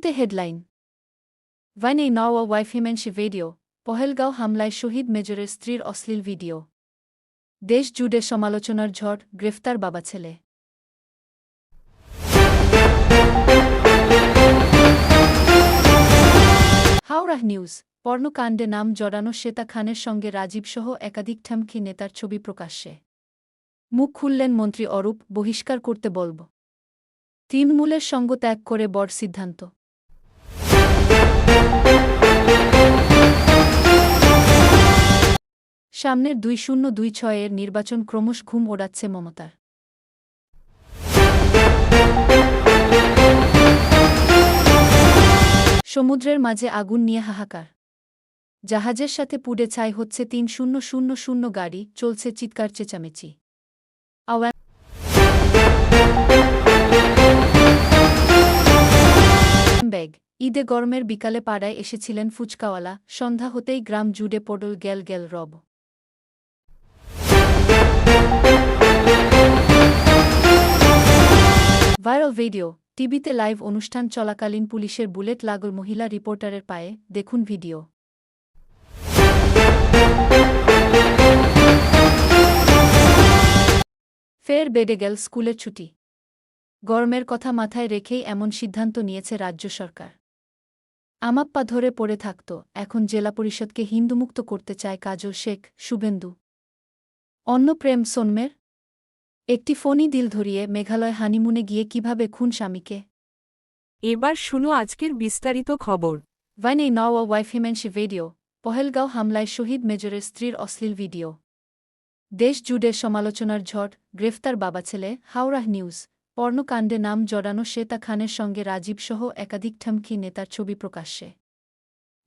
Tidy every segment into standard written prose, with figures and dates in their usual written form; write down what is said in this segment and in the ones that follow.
শুরুতে headline. One এই নাও wife হিমেন্সি video, Pahalgaon হামলায় শহীদ মেজরের স্ত্রীর অশ্লীল ভিডিও। দেশ জুড়ে সমালোচনার ঝড়, গ্রেফতার বাবা ছেলে। হাওড়াহ নিউজ। পর্ণকাণ্ডে নাম জড়ানো শ্বেতা খানের সঙ্গে রাজীবসহ একাধিক ঠামকি নেতার ছবি প্রকাশ্যে। মুখ খুললেন মন্ত্রী অরূপ, বহিষ্কার করতে বলব। তৃণমূলের সঙ্গ ত্যাগ করে বড় সিদ্ধান্ত। সামনের 2026-এর নির্বাচন ক্রমশ ঘুম ওড়াচ্ছে মমতার। সমুদ্রের মাঝে আগুন নিয়ে হাহাকার। জাহাজের সাথে পুড়ে ছাই হচ্ছে 3000 গাড়ি, চলছে চিৎকার চেঁচামেচি। ব্যাগ। ঈদে গরমের বিকালে পাড়ায় এসেছিলেন ফুচকাওয়ালা, সন্ধ্যা হতেই গ্রাম জুড়ে পড়ল গেল গেল রব। Viral video. টিভিতে লাইভ অনুষ্ঠান চলাকালীন পুলিশের বুলেট লাগল মহিলা রিপোর্টারের পায়ে, দেখুন ভিডিও। ফের বেড়ে গেল স্কুলের ছুটি। গরমের কথা মাথায় রেখেই এমন সিদ্ধান্ত নিয়েছে রাজ্য সরকার। আমাপ্পা ধরে পড়ে থাকত, এখন জেলা পরিষদকে হিন্দুমুক্ত করতে চায় কাজল শেখ, শুভেন্দু। অন্য প্রেম সোনমের। একটি ফোনই দিল ধরিয়ে মেঘালয় হানিমুনে গিয়ে কিভাবে খুন স্বামীকে। এবার শুনো আজকের বিস্তারিত খবর। ওয়ান এই নাও ওয়াইফ হিমেন্সি ভিডিও, পহেলগাঁও হামলায় শহীদ মেজরের স্ত্রীর অশ্লীল ভিডিও। দেশ জুড়ে সমালোচনার ঝড়, গ্রেফতার বাবা ছেলে। হাওড়াহ নিউজ। পর্ণকাণ্ডে নাম জড়ানো শ্বেতা খানের সঙ্গে রাজীবসহ একাধিক ঠামকি নেতার ছবি প্রকাশ্যে।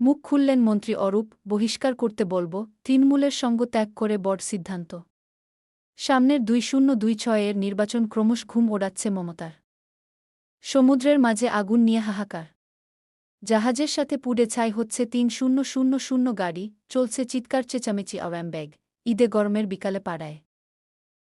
মুখ খুললেন মন্ত্রী অরূপ, বহিষ্কার করতে বলব। তৃণমূলের সঙ্গ ত্যাগ করে বড় সিদ্ধান্ত। সামনের 2026-এর নির্বাচন ক্রমশ ঘুম ওড়াচ্ছে মমতার। সমুদ্রের মাঝে আগুন নিয়ে হাহাকার। জাহাজের সাথে পুড়ে ছাই হচ্ছে 3000 গাড়ি, চলছে চিৎকার চেঁচামেচি। ব্যাগ। ঈদে গরমের বিকালে পাড়ায়